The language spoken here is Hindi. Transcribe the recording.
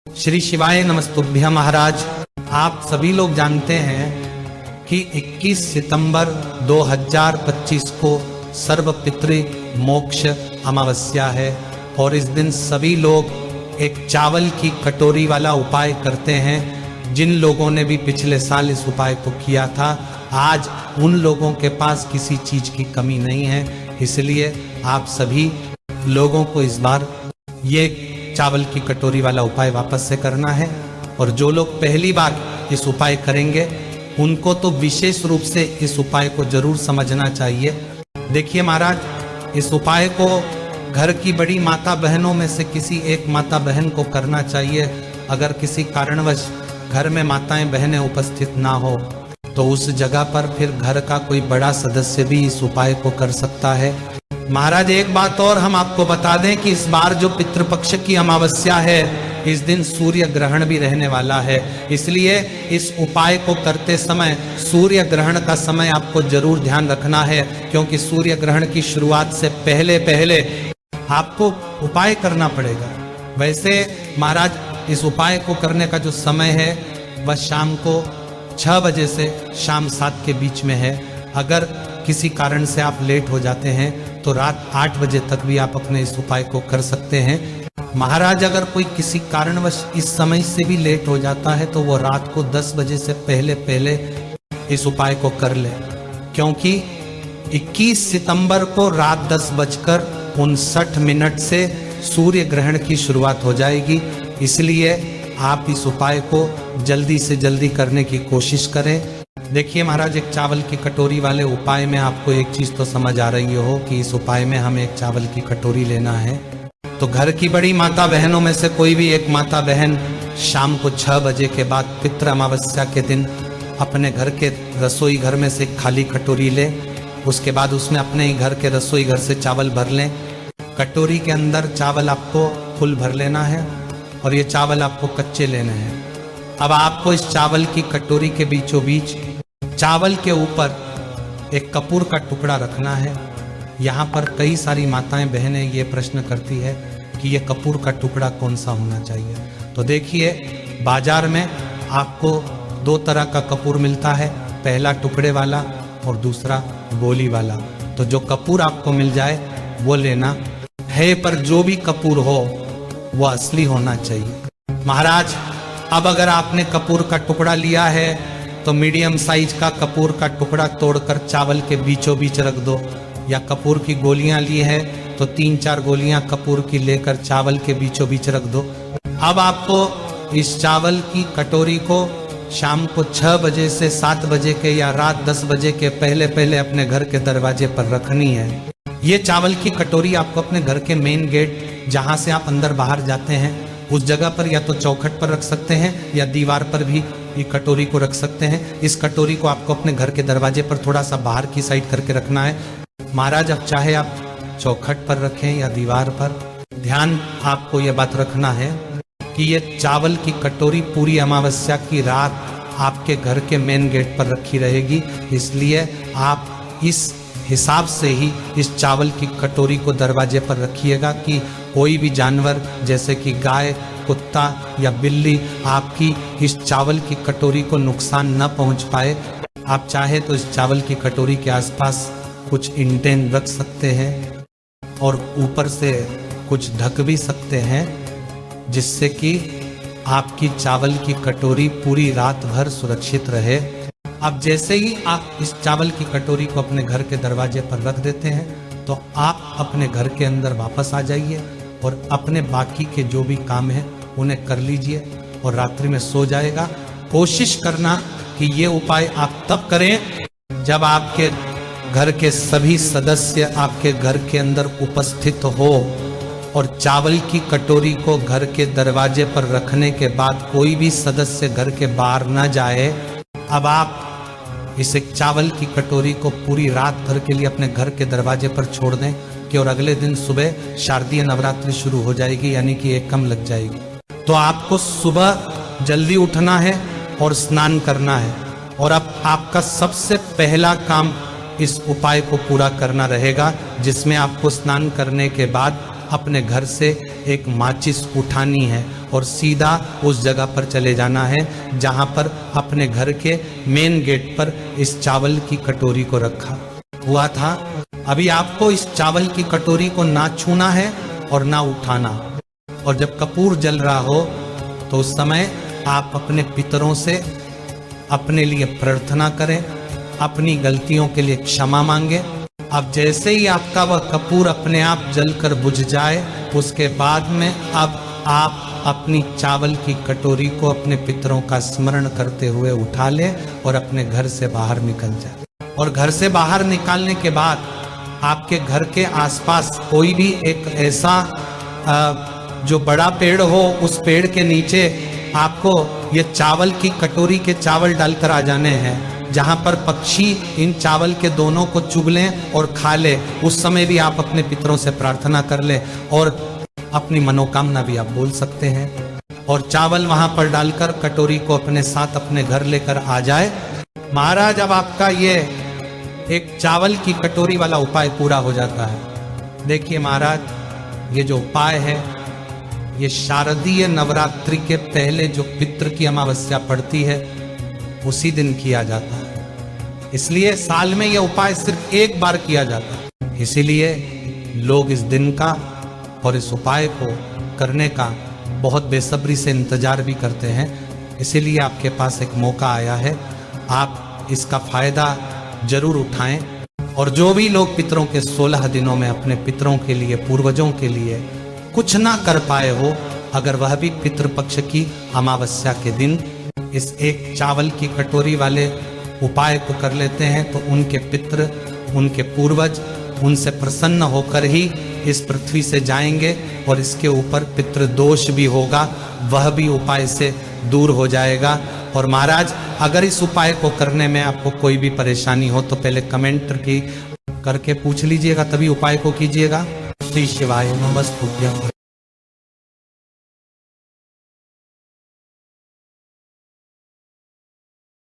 श्री शिवाय नमस्तुभ्य महाराज। आप सभी लोग जानते हैं कि 21 सितंबर 2025 को सर्व पितृ मोक्ष अमावस्या है और इस दिन सभी लोग एक चावल की कटोरी वाला उपाय करते हैं। जिन लोगों ने भी पिछले साल इस उपाय को किया था, आज उन लोगों के पास किसी चीज की कमी नहीं है। इसलिए आप सभी लोगों को इस बार ये चावल की कटोरी वाला उपाय वापस से करना है। और जो लोग पहली बार इस उपाय करेंगे उनको तो विशेष रूप से इस उपाय को जरूर समझना चाहिए। देखिए महाराज, इस उपाय को घर की बड़ी माता बहनों में से किसी एक माता बहन को करना चाहिए। अगर किसी कारणवश घर में माताएं बहनें उपस्थित ना हो तो उस जगह पर फिर घर का कोई बड़ा सदस्य भी इस उपाय को कर सकता है। महाराज, एक बात और हम आपको बता दें कि इस बार जो पितृपक्ष की अमावस्या है, इस दिन सूर्य ग्रहण भी रहने वाला है। इसलिए इस उपाय को करते समय सूर्य ग्रहण का समय आपको जरूर ध्यान रखना है, क्योंकि सूर्य ग्रहण की शुरुआत से पहले पहले आपको उपाय करना पड़ेगा। वैसे महाराज, इस उपाय को करने का जो समय है वह शाम को 6 बजे से शाम 7 के बीच में है। अगर किसी कारण से आप लेट हो जाते हैं तो रात 8 बजे तक भी आप अपने इस उपाय को कर सकते हैं। महाराज, अगर कोई किसी कारणवश इस समय से भी लेट हो जाता है तो वो रात को 10 बजे से पहले पहले इस उपाय को कर ले, क्योंकि 21 सितंबर को रात 10:59 से सूर्य ग्रहण की शुरुआत हो जाएगी। इसलिए आप इस उपाय को जल्दी से जल्दी करने की कोशिश करें। देखिए महाराज, एक चावल की कटोरी वाले उपाय में आपको एक चीज तो समझ आ रही हो कि इस उपाय में हमें एक चावल की कटोरी लेना है। तो घर की बड़ी माता बहनों में से कोई भी एक माता बहन शाम को 6 बजे के बाद पितृ अमावस्या के दिन अपने घर के रसोई घर में से खाली कटोरी ले। उसके बाद उसमें अपने ही घर के रसोई घर से चावल भर लें। कटोरी के अंदर चावल आपको फुल भर लेना है और ये चावल आपको कच्चे लेने हैं। अब आपको इस चावल की कटोरी के बीचों बीच चावल के ऊपर एक कपूर का टुकड़ा रखना है। यहाँ पर कई सारी माताएं बहनें ये प्रश्न करती है कि ये कपूर का टुकड़ा कौन सा होना चाहिए। तो देखिए, बाजार में आपको 2 तरह का कपूर मिलता है, पहला टुकड़े वाला और दूसरा गोली वाला। तो जो कपूर आपको मिल जाए वो लेना है, पर जो भी कपूर हो वो असली होना चाहिए। महाराज, अब अगर आपने कपूर का टुकड़ा लिया है तो मीडियम साइज का कपूर का टुकड़ा तोड़कर चावल के बीचों बीच रख दो, या कपूर की गोलियां ली है तो 3-4 गोलियां कपूर की लेकर चावल के बीचों बीच रख दो। अब आपको इस चावल की कटोरी को शाम को 6 बजे से 7 बजे के या रात 10 बजे के पहले पहले अपने घर के दरवाजे पर रखनी है। ये चावल की कटोरी आपको अपने घर के मेन गेट, जहां से आप अंदर बाहर जाते हैं, उस जगह पर या तो चौखट पर रख सकते हैं या दीवार पर भी ये कटोरी को रख सकते हैं। इस कटोरी को आपको अपने घर के दरवाजे पर थोड़ा सा बाहर की साइड करके रखना है। महाराज, अब चाहे आप चौखट पर रखें या दीवार पर, ध्यान आपको यह बात रखना है कि ये चावल की कटोरी पूरी अमावस्या की रात आपके घर के मेन गेट पर रखी रहेगी। इसलिए आप इस हिसाब से ही इस चावल की कटोरी को दरवाजे पर रखिएगा कि कोई भी जानवर जैसे कि गाय, कुत्ता या बिल्ली आपकी इस चावल की कटोरी को नुकसान न पहुंच पाए। आप चाहे तो इस चावल की कटोरी के आसपास कुछ इंटेन रख सकते हैं और ऊपर से कुछ ढक भी सकते हैं, जिससे कि आपकी चावल की कटोरी पूरी रात भर सुरक्षित रहे। अब जैसे ही आप इस चावल की कटोरी को अपने घर के दरवाजे पर रख देते हैं तो आप अपने घर के अंदर वापस आ जाइए और अपने बाकी के जो भी काम है उन्हें कर लीजिए और रात्रि में सो जाएगा। कोशिश करना कि ये उपाय आप तब करें जब आपके घर के सभी सदस्य आपके घर के अंदर उपस्थित हो और चावल की कटोरी को घर के दरवाजे पर रखने के बाद कोई भी सदस्य घर के बाहर न जाए। अब आप इस एक चावल की कटोरी को पूरी रात भर के लिए अपने घर के दरवाजे पर छोड़ दें कि और अगले दिन सुबह शारदीय नवरात्रि शुरू हो जाएगी, यानी कि एकम लग जाएगी। तो आपको सुबह जल्दी उठना है और स्नान करना है, और अब आपका सबसे पहला काम इस उपाय को पूरा करना रहेगा, जिसमें आपको स्नान करने के बाद अपने घर से एक माचिस उठानी है और सीधा उस जगह पर चले जाना है जहां पर अपने घर के मेन गेट पर इस चावल की कटोरी को रखा हुआ था। अभी आपको इस चावल की कटोरी को ना छूना है और ना उठाना। और जब कपूर जल रहा हो तो उस समय आप अपने पितरों से अपने लिए प्रार्थना करें, अपनी गलतियों के लिए क्षमा मांगे। अब जैसे ही आपका वह कपूर अपने आप जलकर बुझ जाए, उसके बाद में अब आप अपनी चावल की कटोरी को अपने पितरों का स्मरण करते हुए उठा ले और अपने घर से बाहर निकल जाए। और घर से बाहर निकालने के बाद आपके घर के आसपास कोई भी एक ऐसा जो बड़ा पेड़ हो, उस पेड़ के नीचे आपको ये चावल की कटोरी के चावल डालकर आ जाने हैं, जहां पर पक्षी इन चावल के दोनों को चुग लें और खा ले। उस समय भी आप अपने पितरों से प्रार्थना कर ले और अपनी मनोकामना भी आप बोल सकते हैं। और चावल वहां पर डालकर कटोरी को अपने साथ अपने घर लेकर आ जाए। महाराज, अब आपका ये एक चावल की कटोरी वाला उपाय पूरा हो जाता है। देखिए महाराज, ये जो उपाय है ये शारदीय नवरात्रि के पहले जो पितृ की अमावस्या पड़ती है उसी दिन किया जाता है। इसलिए साल में यह उपाय सिर्फ एक बार किया जाता है। इसीलिए लोग इस दिन का और इस उपाय को करने का बहुत बेसब्री से इंतजार भी करते हैं। इसीलिए आपके पास एक मौका आया है, आप इसका फायदा जरूर उठाएं। और जो भी लोग पितरों के 16 दिनों में अपने पितरों के लिए, पूर्वजों के लिए कुछ ना कर पाए हो, अगर वह भी पितृपक्ष की अमावस्या के दिन इस एक चावल की कटोरी वाले उपाय को कर लेते हैं तो उनके पितृ, उनके पूर्वज उनसे प्रसन्न होकर ही इस पृथ्वी से जाएंगे और इसके ऊपर पितृदोष भी होगा, वह भी उपाय से दूर हो जाएगा। और महाराज, अगर इस उपाय को करने में आपको कोई भी परेशानी हो तो पहले कमेंट की करके पूछ लीजिएगा, तभी उपाय को कीजिएगा। श्री शिवाय नमस्तुभ्यं।